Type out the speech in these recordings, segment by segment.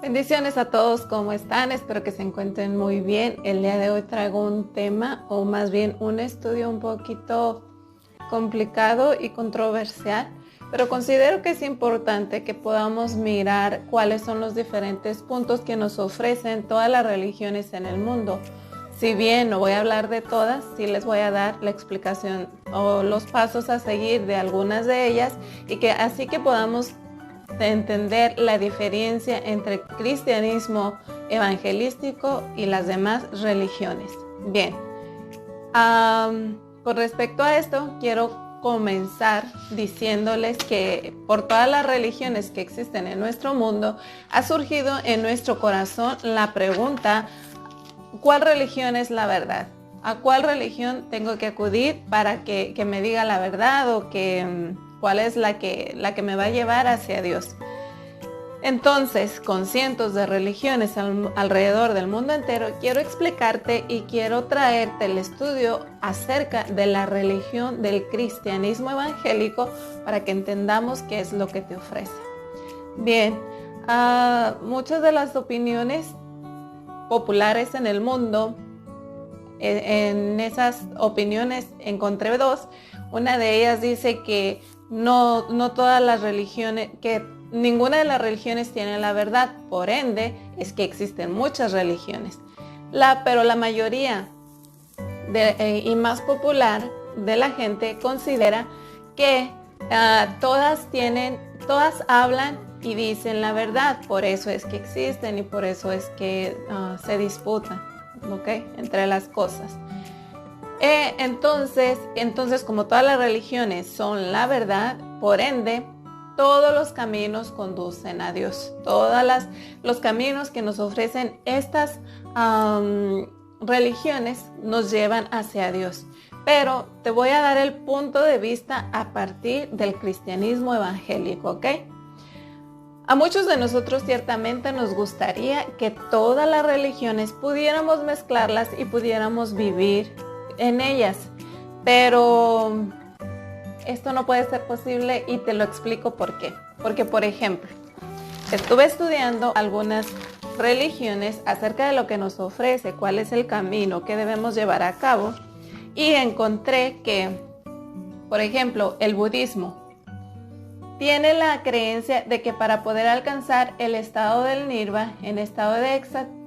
Bendiciones a todos, ¿cómo están? Espero que se encuentren muy bien. El día de hoy traigo un tema, o más bien un estudio un poquito complicado y controversial, pero considero que es importante que podamos mirar cuáles son los diferentes puntos que nos ofrecen todas las religiones en el mundo. Si bien no voy a hablar de todas, sí les voy a dar la explicación o los pasos a seguir de algunas de ellas y que así que podamos entender la diferencia entre cristianismo evangelístico y las demás religiones. Bien, con respecto a esto, quiero comenzar diciéndoles que por todas las religiones que existen en nuestro mundo, ha surgido en nuestro corazón la pregunta: ¿cuál religión es la verdad? ¿A cuál religión tengo que acudir para que me diga la verdad o cuál es la que me va a llevar hacia Dios? Entonces, con cientos de religiones alrededor del mundo entero, quiero explicarte y quiero traerte el estudio acerca de la religión del cristianismo evangélico para que entendamos qué es lo que te ofrece. Bien, muchas de las opiniones populares en el mundo, en esas opiniones encontré dos. Una de ellas dice que no todas las religiones, que ninguna de las religiones tiene la verdad, por ende es que existen muchas religiones. Pero la mayoría y más popular de la gente considera que todas hablan y dicen la verdad, por eso es que existen y por eso es que se disputan, ¿ok? Entre las cosas. Entonces, como todas las religiones son la verdad, por ende, todos los caminos conducen a Dios. Los caminos que nos ofrecen estas religiones nos llevan hacia Dios. Pero te voy a dar el punto de vista a partir del cristianismo evangélico, ¿ok? A muchos de nosotros ciertamente nos gustaría que todas las religiones pudiéramos mezclarlas y pudiéramos vivir en ellas, pero esto no puede ser posible y te lo explico por qué. Porque, por ejemplo, estuve estudiando algunas religiones acerca de lo que nos ofrece, cuál es el camino que debemos llevar a cabo, y encontré que, por ejemplo, el budismo tiene la creencia de que para poder alcanzar el estado del nirvana, en estado de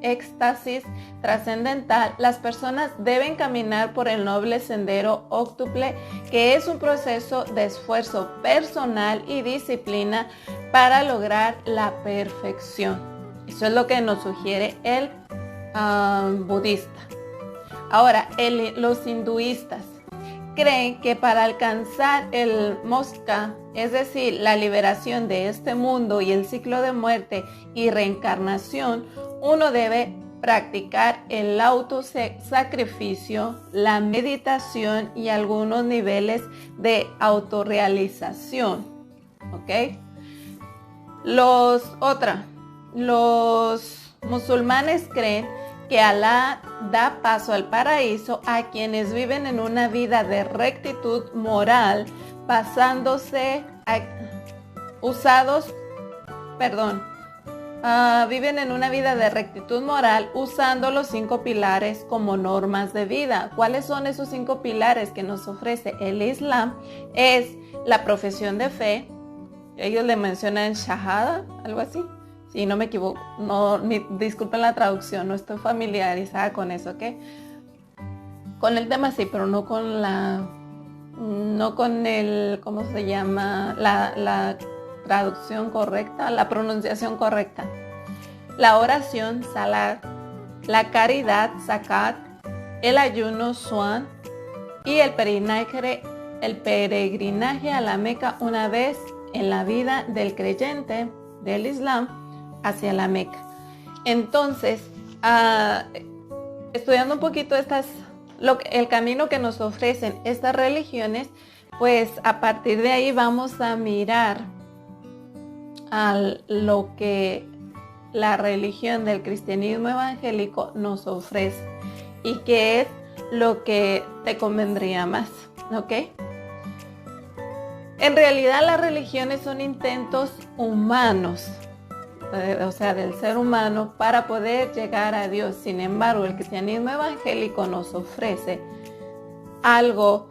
éxtasis trascendental, las personas deben caminar por el noble sendero óctuple, que es un proceso de esfuerzo personal y disciplina para lograr la perfección. Eso es lo que nos sugiere el budista. Ahora, los hinduistas creen que para alcanzar el moksha, es decir, la liberación de este mundo y el ciclo de muerte y reencarnación, uno debe practicar el autosacrificio, la meditación y algunos niveles de autorrealización. ¿Ok? Los musulmanes creen que Alá da paso al paraíso a quienes viven en una vida de rectitud moral, viven en una vida de rectitud moral usando los 5 pilares como normas de vida. ¿Cuáles son esos 5 pilares que nos ofrece el Islam? Es la profesión de fe, ellos le mencionan shahada, algo así. Si no me equivoco, disculpen la traducción, no estoy familiarizada con eso, ¿ok? Con el tema sí, pero no con el, ¿cómo se llama? La traducción correcta, la pronunciación correcta. La oración, salat, la caridad, zakat, el ayuno, suan, y el peregrinaje a la Meca una vez en la vida del creyente del Islam hacia la Meca. Entonces, estudiando un poquito el camino que nos ofrecen estas religiones, pues a partir de ahí vamos a mirar a lo que la religión del cristianismo evangélico nos ofrece y qué es lo que te convendría más, ¿ok? En realidad las religiones son intentos humanos o sea, del ser humano para poder llegar a Dios. Sin embargo, el cristianismo evangélico nos ofrece algo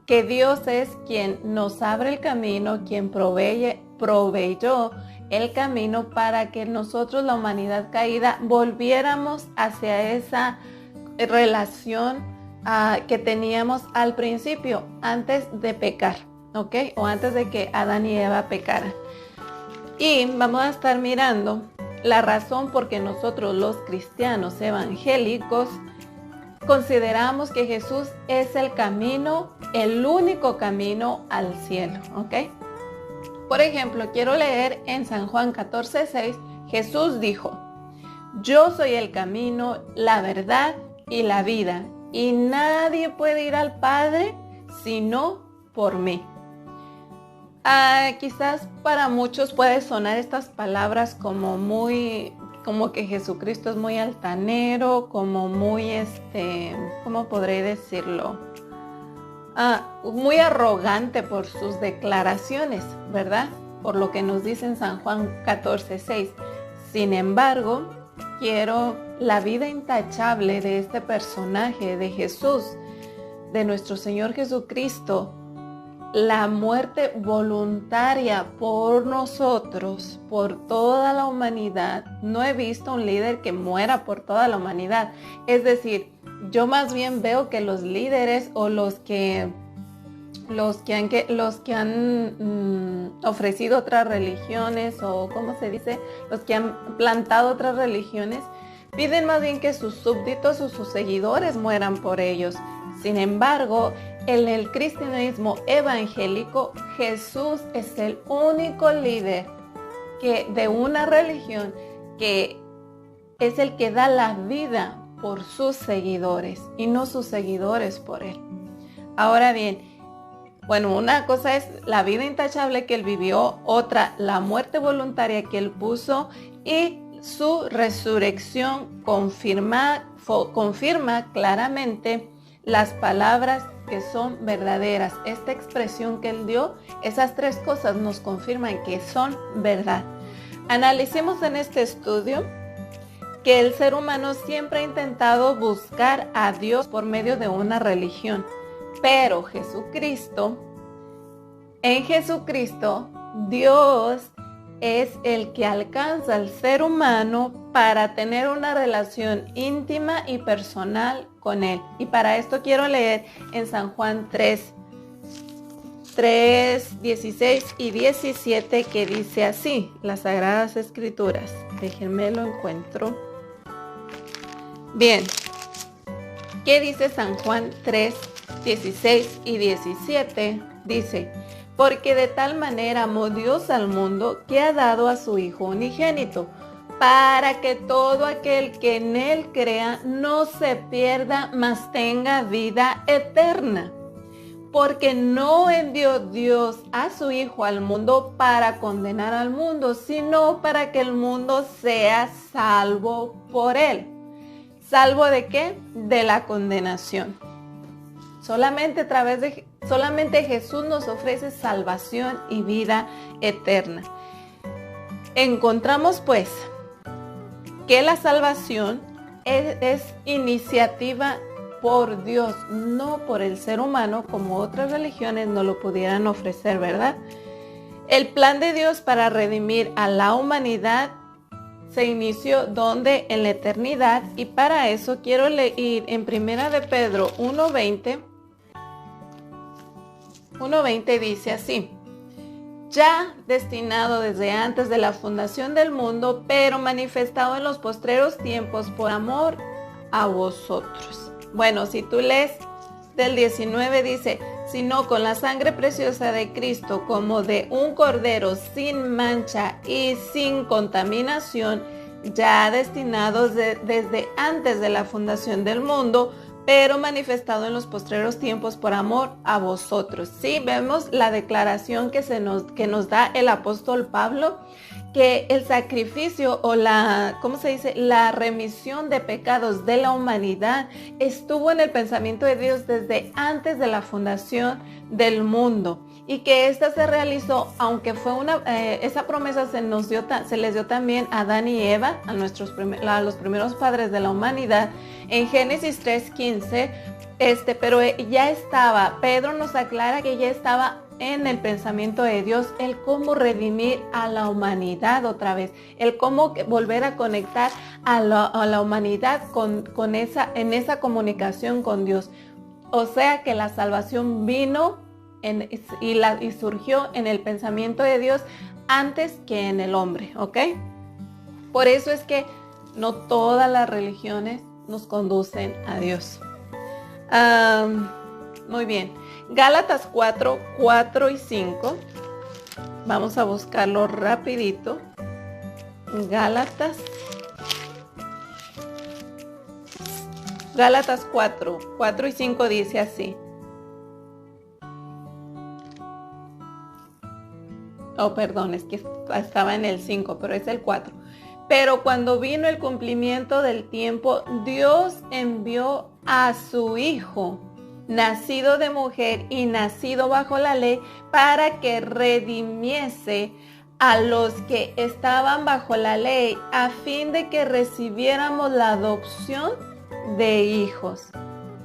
que Dios es quien nos abre el camino, quien proveyó el camino para que nosotros, la humanidad caída, volviéramos hacia esa relación que teníamos al principio, antes de pecar, ¿ok? O antes de que Adán y Eva pecaran. Y vamos a estar mirando la razón por qué nosotros, los cristianos evangélicos, consideramos que Jesús es el camino, el único camino al cielo, ¿ok? Por ejemplo, quiero leer en San Juan 14:6, Jesús dijo: yo soy el camino, la verdad y la vida, y nadie puede ir al Padre sino por mí. Quizás para muchos puede sonar estas palabras como que Jesucristo es muy altanero, como muy, ¿cómo podré decirlo? Muy arrogante por sus declaraciones, ¿verdad? Por lo que nos dice en San Juan 14:6. Sin embargo, quiero la vida intachable de este personaje, de Jesús, de nuestro Señor Jesucristo, la muerte voluntaria por nosotros, por toda la humanidad. No he visto un líder que muera por toda la humanidad. Es decir, yo más bien veo que los líderes o los que han ofrecido otras religiones, o ¿cómo se dice? Los que han plantado otras religiones, piden más bien que sus súbditos o sus seguidores mueran por ellos. Sin embargo, en el cristianismo evangélico, Jesús es el único líder de una religión que es el que da la vida por sus seguidores y no sus seguidores por él. Ahora bien, bueno, una cosa es la vida intachable que él vivió, otra la muerte voluntaria que él puso, y su resurrección confirma claramente las palabras que son verdaderas. Esta expresión que él dio, esas tres cosas nos confirman que son verdad. Analicemos en este estudio que el ser humano siempre ha intentado buscar a Dios por medio de una religión, pero en Jesucristo, Dios es el que alcanza al ser humano para tener una relación íntima y personal con él. Y para esto quiero leer en San Juan 3:16 y 17, que dice así, las Sagradas Escrituras. Déjenme lo encuentro. Bien, ¿qué dice San Juan 3:16 y 17? Dice: porque de tal manera amó Dios al mundo que ha dado a su Hijo unigénito, para que todo aquel que en él crea no se pierda, mas tenga vida eterna. Porque no envió Dios a su Hijo al mundo para condenar al mundo, sino para que el mundo sea salvo por él. ¿Salvo de qué? De la condenación. Solamente Jesús nos ofrece salvación y vida eterna. Encontramos pues que la salvación es iniciativa por Dios, no por el ser humano, como otras religiones no lo pudieran ofrecer, ¿verdad? El plan de Dios para redimir a la humanidad se inició donde en la eternidad, y para eso quiero leer en 1 de Pedro 1:20. 1:20 dice así: ya destinado desde antes de la fundación del mundo, pero manifestado en los postreros tiempos por amor a vosotros. Bueno, si tú lees del 19 dice: sino con la sangre preciosa de Cristo, como de un cordero sin mancha y sin contaminación, ya destinados desde antes de la fundación del mundo, pero manifestado en los postreros tiempos por amor a vosotros. Sí, vemos la declaración que nos da el apóstol Pablo, que el sacrificio o la remisión de pecados de la humanidad estuvo en el pensamiento de Dios desde antes de la fundación del mundo. y que esta se realizó, aunque fue esa promesa se les dio también a Adán y Eva, a los primeros padres de la humanidad, en Génesis 3:15, pero ya estaba, Pedro nos aclara que ya estaba en el pensamiento de Dios, el cómo redimir a la humanidad otra vez, el cómo volver a conectar a la humanidad en esa comunicación con Dios. O sea que la salvación vino y surgió en el pensamiento de Dios antes que en el hombre, ¿ok? Por eso es que no todas las religiones nos conducen a Dios. Muy bien. Gálatas 4 y 5. Vamos a buscarlo rapidito. Gálatas 4 y 5 dice así. Oh, perdón, es que estaba en el 5, pero es el 4. Pero cuando vino el cumplimiento del tiempo, Dios envió a su Hijo, nacido de mujer y nacido bajo la ley, para que redimiese a los que estaban bajo la ley, a fin de que recibiéramos la adopción de hijos.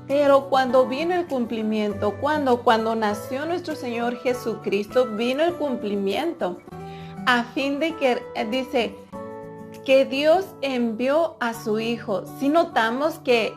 Pero cuando vino el cumplimiento, cuando nació nuestro Señor Jesucristo, vino el cumplimiento, a fin de que, dice, que Dios envió a su Hijo. Si notamos que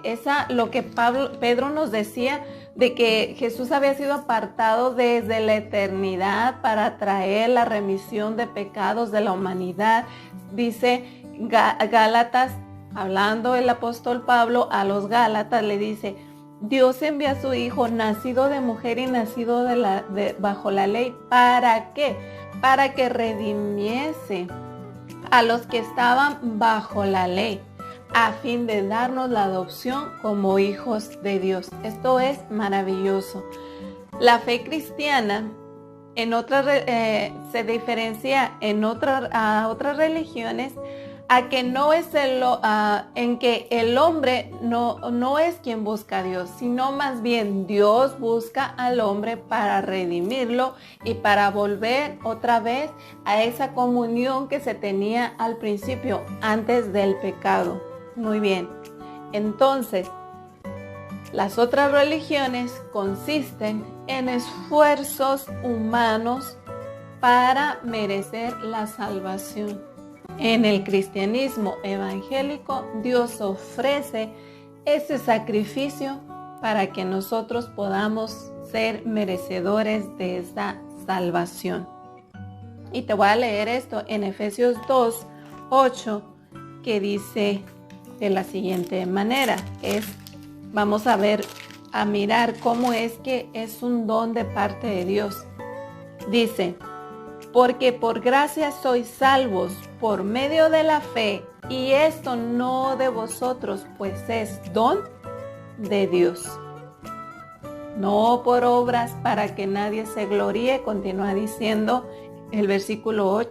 lo que Pedro nos decía, de que Jesús había sido apartado desde la eternidad para traer la remisión de pecados de la humanidad, dice Gálatas, hablando el apóstol Pablo a los Gálatas, le dice, Dios envió a su Hijo, nacido de mujer y nacido bajo la ley. ¿Para qué? Para que redimiese a los que estaban bajo la ley, a fin de darnos la adopción como hijos de Dios. Esto es maravilloso. La fe cristiana se diferencia a otras religiones a que no es en que el hombre no es quien busca a Dios, sino más bien Dios busca al hombre para redimirlo y para volver otra vez a esa comunión que se tenía al principio, antes del pecado. Muy bien. Entonces, las otras religiones consisten en esfuerzos humanos para merecer la salvación. En el cristianismo evangélico, Dios ofrece ese sacrificio para que nosotros podamos ser merecedores de esa salvación. Y te voy a leer esto en Efesios 2:8, que dice de la siguiente manera. Vamos a mirar cómo es que es un don de parte de Dios. Dice, porque por gracia sois salvos por medio de la fe, y esto no de vosotros, pues es don de Dios. No por obras, para que nadie se gloríe. Continúa diciendo el versículo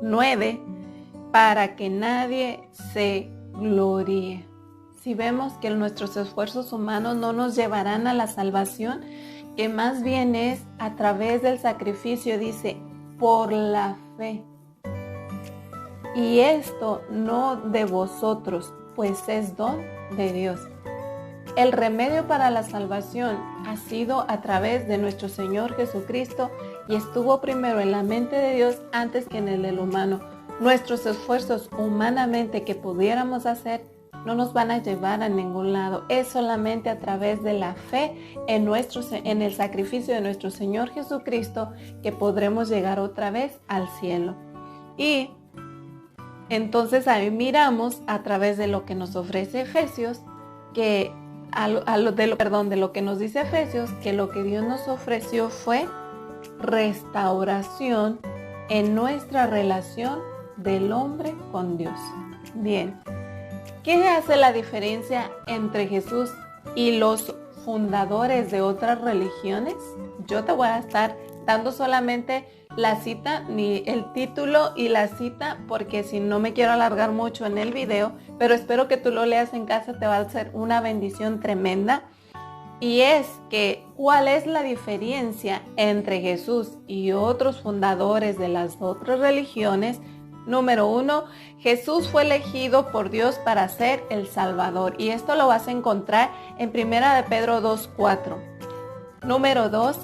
9, para que nadie se gloríe. Si vemos que nuestros esfuerzos humanos no nos llevarán a la salvación, que más bien es a través del sacrificio, dice, por la fe. Y esto no de vosotros, pues es don de Dios. El remedio para la salvación ha sido a través de nuestro Señor Jesucristo, y estuvo primero en la mente de Dios antes que en el del humano. Nuestros esfuerzos humanamente que pudiéramos hacer no nos van a llevar a ningún lado. Es solamente a través de la fe en el sacrificio de nuestro Señor Jesucristo que podremos llegar otra vez al cielo. Y entonces ahí miramos a través de lo que nos ofrece Efesios, de lo que nos dice Efesios, que lo que Dios nos ofreció fue restauración en nuestra relación del hombre con Dios. Bien. ¿Qué hace la diferencia entre Jesús y los fundadores de otras religiones? Yo te voy a estar dando solamente la cita, ni el título y la cita, porque si no me quiero alargar mucho en el video, pero espero que tú lo leas en casa, te va a ser una bendición tremenda. Y es que, ¿cuál es la diferencia entre Jesús y otros fundadores de las otras religiones? Número 1, Jesús fue elegido por Dios para ser el Salvador. Y esto lo vas a encontrar en 1 de Pedro 2:4. Número 2,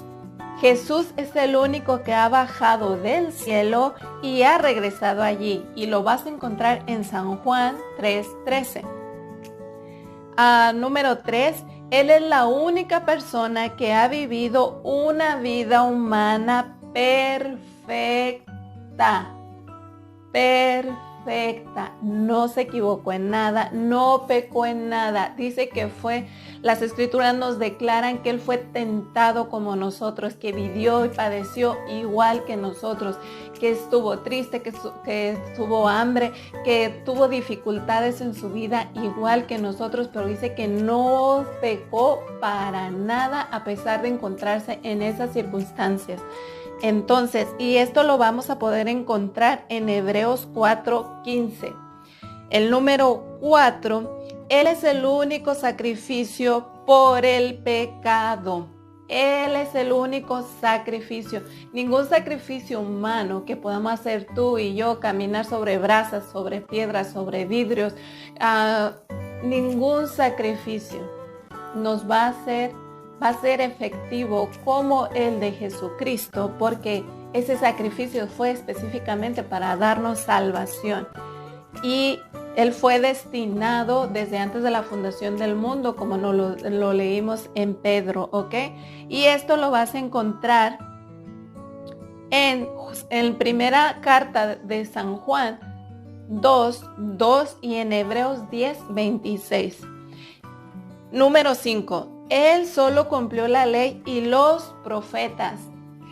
Jesús es el único que ha bajado del cielo y ha regresado allí. Y lo vas a encontrar en San Juan 3:13. Número 3, Él es la única persona que ha vivido una vida humana perfecta. Perfecta, no se equivocó en nada, no pecó en nada. Dice que las escrituras nos declaran que Él fue tentado como nosotros, que vivió y padeció igual que nosotros, que estuvo triste, que tuvo hambre, que tuvo dificultades en su vida igual que nosotros, pero dice que no pecó para nada a pesar de encontrarse en esas circunstancias. Entonces, y esto lo vamos a poder encontrar en Hebreos 4:15. El número 4, Él es el único sacrificio por el pecado. Él es el único sacrificio. Ningún sacrificio humano que podamos hacer tú y yo, caminar sobre brasas, sobre piedras, sobre vidrios, ningún sacrificio nos va a ser efectivo como el de Jesucristo, porque ese sacrificio fue específicamente para darnos salvación. Y Él fue destinado desde antes de la fundación del mundo, como lo leímos en Pedro, ¿ok? Y esto lo vas a encontrar en primera carta de San Juan 2:2 y en Hebreos 10:26. Número 5. Él solo cumplió la ley y los profetas.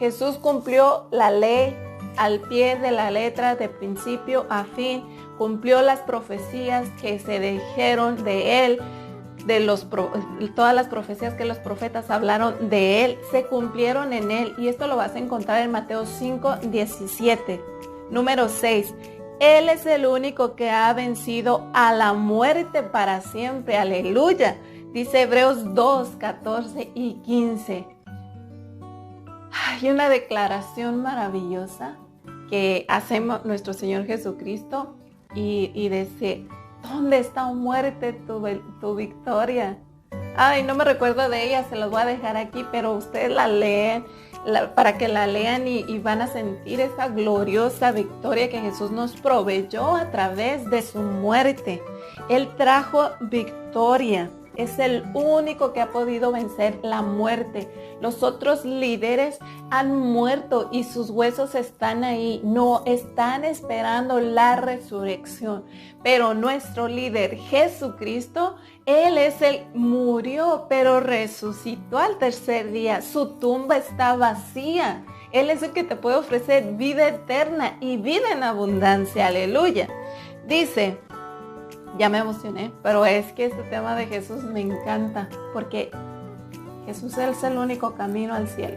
Jesús cumplió la ley al pie de la letra, de principio a fin. Cumplió las profecías que se dijeron de Él, todas las profecías que los profetas hablaron de Él, se cumplieron en Él. Y esto lo vas a encontrar en Mateo 5:17. Número 6. Él es el único que ha vencido a la muerte para siempre. Aleluya. Dice Hebreos 2:14 y 15. Hay una declaración maravillosa que hace nuestro Señor Jesucristo y dice, ¿dónde está, oh muerte, tu victoria? Ay, no me recuerdo de ella, se las voy a dejar aquí, pero ustedes la leen para que la lean y van a sentir esa gloriosa victoria que Jesús nos proveyó a través de su muerte. Él trajo victoria. Es el único que ha podido vencer la muerte. Los otros líderes han muerto y sus huesos están ahí. No están esperando la resurrección. Pero nuestro líder Jesucristo, Él murió, pero resucitó al tercer día. Su tumba está vacía. Él es el que te puede ofrecer vida eterna y vida en abundancia. Aleluya. Dice, ya me emocioné, pero es que este tema de Jesús me encanta porque Jesús es el único camino al cielo.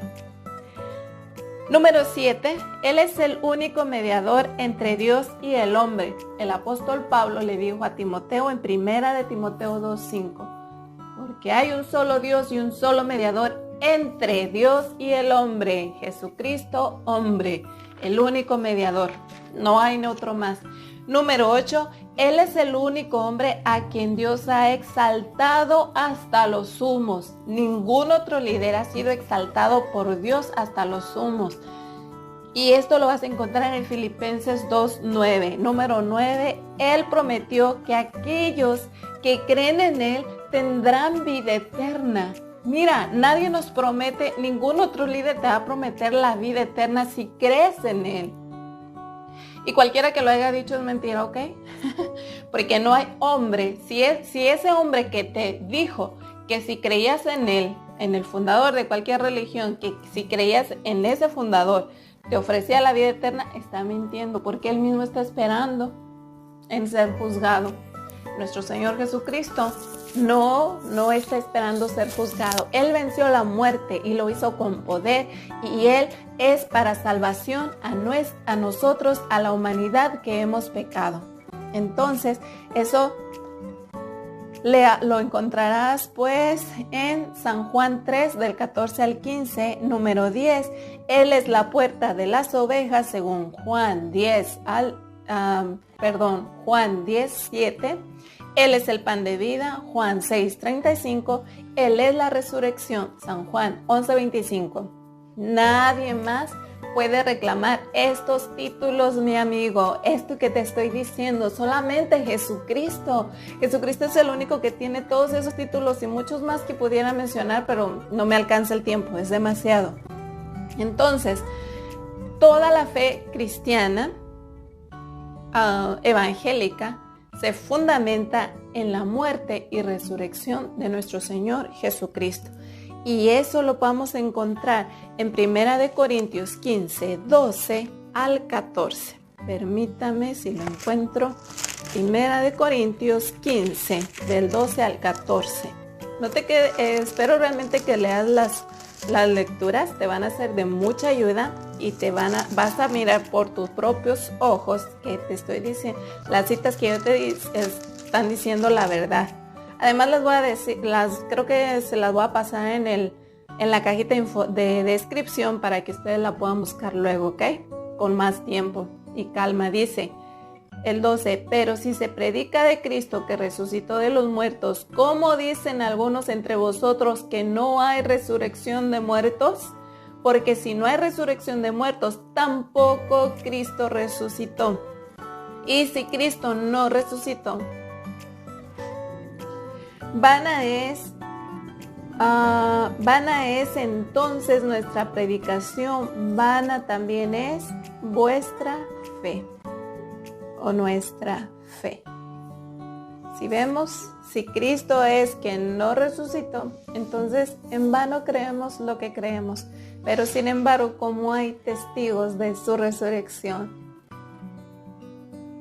Número 7, Él es el único mediador entre Dios y el hombre. El apóstol Pablo le dijo a Timoteo en 1 de Timoteo 2:5, porque hay un solo Dios y un solo mediador entre Dios y el hombre, Jesucristo, hombre, el único mediador, no hay otro más. Número 8, Él es el único hombre a quien Dios ha exaltado hasta los sumos. Ningún otro líder ha sido exaltado por Dios hasta los sumos. Y esto lo vas a encontrar en Filipenses 2:9. Número 9, Él prometió que aquellos que creen en Él tendrán vida eterna. Mira, nadie nos promete, ningún otro líder te va a prometer la vida eterna si crees en Él. Y cualquiera que lo haya dicho es mentira, ¿ok? Porque no hay hombre, si ese hombre que te dijo que si creías en Él, en el fundador de cualquier religión, que si creías en ese fundador, te ofrecía la vida eterna, está mintiendo, porque Él mismo está esperando en ser juzgado. Nuestro Señor Jesucristo no está esperando ser juzgado. Él venció la muerte y lo hizo con poder, y Él es para salvación a nosotros, a la humanidad que hemos pecado. Entonces, eso Lo encontrarás pues en San Juan 3 del 14 al 15, número 10. Él es la puerta de las ovejas según Juan 10:7. Él es el pan de vida, Juan 6:35. Él es la resurrección, San Juan 11:25. Nadie más puede reclamar estos títulos, mi amigo. Esto que te estoy diciendo, solamente Jesucristo. Jesucristo es el único que tiene todos esos títulos y muchos más que pudiera mencionar, pero no me alcanza el tiempo, es demasiado. Entonces, toda la fe cristiana evangélica se fundamenta en la muerte y resurrección de nuestro Señor Jesucristo. Y eso lo vamos a encontrar en 1 Corintios 15, 12 al 14. Permítame si lo encuentro. 1 Corintios 15, del 12 al 14. No te quedes, espero realmente que leas las lecturas, te van a ser de mucha ayuda y vas a mirar por tus propios ojos que te estoy diciendo. Las citas que yo te están diciendo la verdad. Además les voy a decir, creo que se las voy a pasar en la cajita de descripción para que ustedes la puedan buscar luego, ¿ok? Con más tiempo y calma. Dice el 12, pero si se predica de Cristo que resucitó de los muertos, ¿cómo dicen algunos entre vosotros que no hay resurrección de muertos? Porque si no hay resurrección de muertos, tampoco Cristo resucitó. Y si Cristo no resucitó, vana es entonces nuestra predicación, vana también es vuestra fe o nuestra fe. Si vemos, si Cristo es quien no resucitó, entonces en vano creemos lo que creemos. Pero sin embargo, como hay testigos de su resurrección,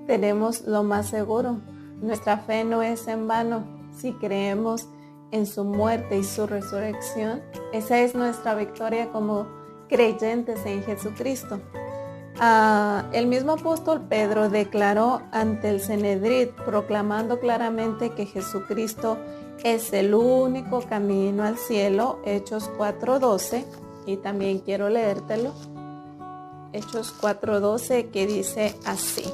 tenemos lo más seguro. Nuestra fe no es en vano. Si creemos en su muerte y su resurrección, esa es nuestra victoria como creyentes en Jesucristo. El mismo apóstol Pedro declaró ante el Sanedrín, proclamando claramente que Jesucristo es el único camino al cielo, Hechos 4:12, y también quiero leértelo, Hechos 4:12, que dice así: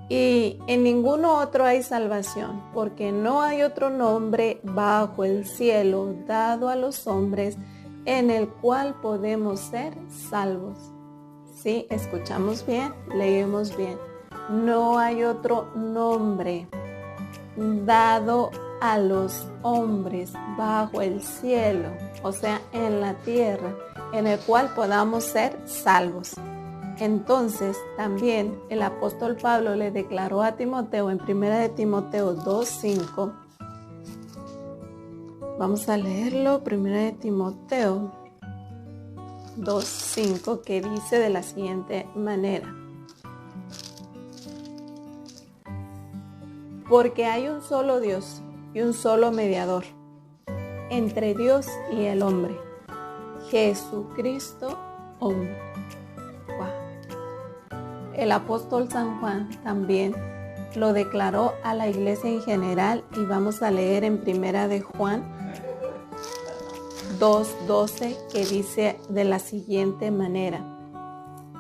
y en ninguno otro hay salvación, porque no hay otro nombre bajo el cielo dado a los hombres en el cual podemos ser salvos. Sí, escuchamos bien, leemos bien. No hay otro nombre dado a los hombres bajo el cielo, o sea, en la tierra, en el cual podamos ser salvos. Entonces, también el apóstol Pablo le declaró a Timoteo en 1 Timoteo 2:5. Vamos a leerlo, 1 Timoteo 2:5, que dice de la siguiente manera: porque hay un solo Dios y un solo mediador entre Dios y el hombre, Jesucristo hombre. El apóstol San Juan también lo declaró a la iglesia en general, y vamos a leer en 1 de Juan 2:12, que dice de la siguiente manera: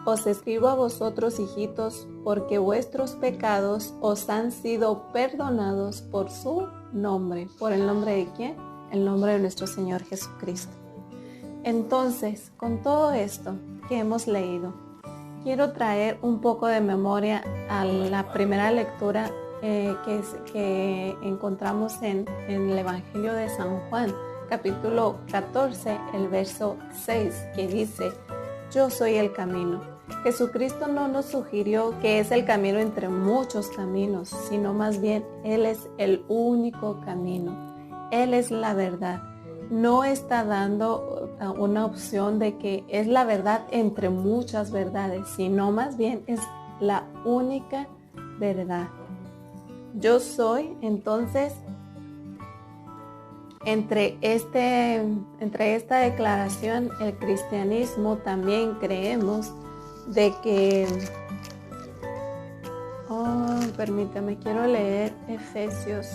os escribo a vosotros, hijitos, porque vuestros pecados os han sido perdonados por su nombre. ¿Por el nombre de quién? El nombre de nuestro Señor Jesucristo. Entonces, con todo esto que hemos leído, quiero traer un poco de memoria a la primera lectura que encontramos en el Evangelio de San Juan, capítulo 14, el verso 6, que dice: yo soy el camino. Jesucristo no nos sugirió que es el camino entre muchos caminos, sino más bien Él es el único camino. Él es la verdad. No está dando una opción de que es la verdad entre muchas verdades, sino más bien es la única verdad. Yo soy, entonces, entre esta declaración, el cristianismo, también creemos de que permítame, quiero leer Efesios.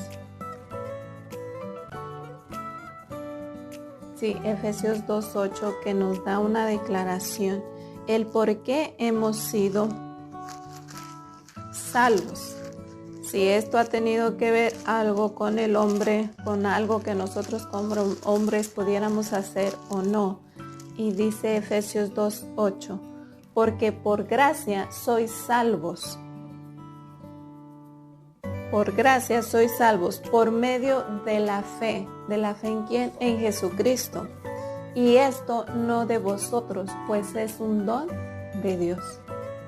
Sí, Efesios 2:8, que nos da una declaración. El por qué hemos sido salvos. Si esto ha tenido que ver algo con el hombre, con algo que nosotros como hombres pudiéramos hacer o no. Y dice Efesios 2:8, porque por gracia sois salvos. Por gracia sois salvos por medio de la fe. ¿De la fe en quién? En Jesucristo. Y esto no de vosotros, pues es un don de Dios.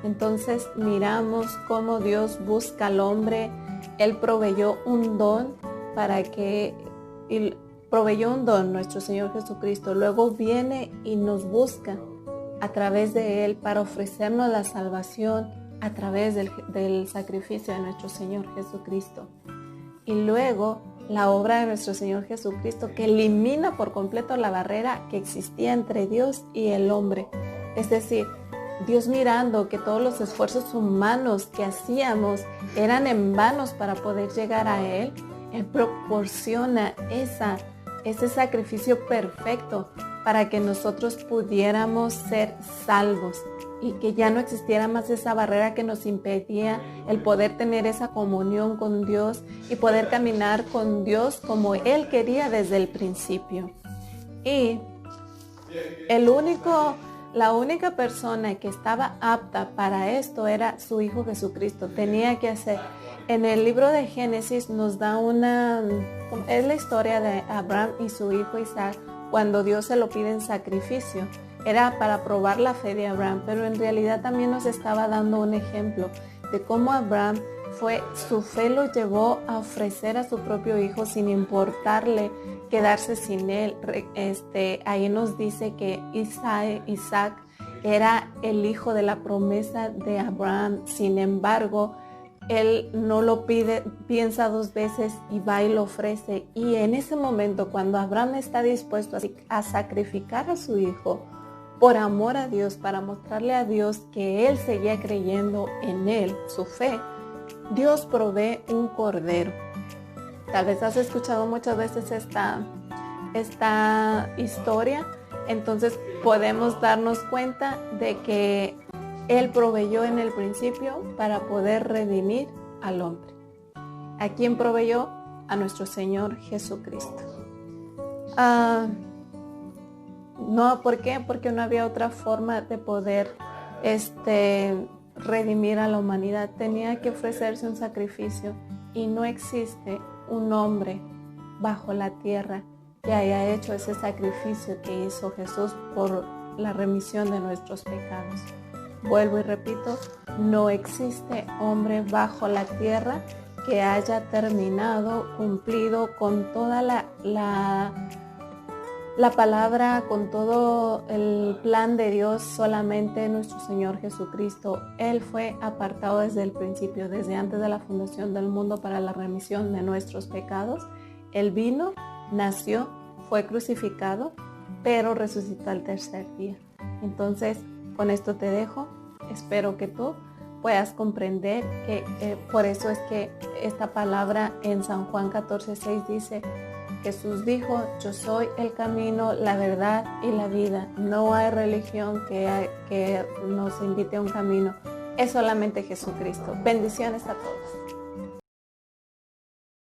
Entonces miramos cómo Dios busca al hombre. Él proveyó un don nuestro Señor Jesucristo. Luego viene y nos busca a través de Él para ofrecernos la salvación a través del sacrificio de nuestro Señor Jesucristo. Y luego la obra de nuestro Señor Jesucristo, que elimina por completo la barrera que existía entre Dios y el hombre. Es decir, Dios, mirando que todos los esfuerzos humanos que hacíamos eran en vanos para poder llegar a Él, Él proporciona ese sacrificio perfecto para que nosotros pudiéramos ser salvos y que ya no existiera más esa barrera que nos impedía el poder tener esa comunión con Dios y poder caminar con Dios como Él quería desde el principio. Y la única persona que estaba apta para esto era su Hijo Jesucristo. Tenía que hacer. En el libro de Génesis nos da es la historia de Abraham y su hijo Isaac cuando Dios se lo pide en sacrificio. Era para probar la fe de Abraham, pero en realidad también nos estaba dando un ejemplo de cómo Abraham su fe lo llevó a ofrecer a su propio hijo sin importarle quedarse sin él. Ahí nos dice que Isaac era el hijo de la promesa de Abraham. Sin embargo, él no lo pide, piensa dos veces y va y lo ofrece. Y en ese momento, cuando Abraham está dispuesto a sacrificar a su hijo por amor a Dios, para mostrarle a Dios que él seguía creyendo en él, su fe, Dios provee un cordero. Tal vez has escuchado muchas veces esta historia. Entonces podemos darnos cuenta de que Él proveyó en el principio para poder redimir al hombre. ¿A quién proveyó? A nuestro Señor Jesucristo. No, ¿por qué? Porque no había otra forma de poder redimir a la humanidad. Tenía que ofrecerse un sacrificio y no existe un hombre bajo la tierra que haya hecho ese sacrificio que hizo Jesús por la remisión de nuestros pecados. Vuelvo y repito, no existe hombre bajo la tierra que haya cumplido con toda la palabra, con todo el plan de Dios. Solamente nuestro Señor Jesucristo. Él fue apartado desde el principio, desde antes de la fundación del mundo, para la remisión de nuestros pecados. Él vino, nació, fue crucificado, pero resucitó al tercer día. Entonces, con esto te dejo. Espero que tú puedas comprender que por eso es que esta palabra en San Juan 14:6 dice: Jesús dijo, yo soy el camino, la verdad y la vida. No hay religión que nos invite a un camino. Es solamente Jesucristo. Bendiciones a todos.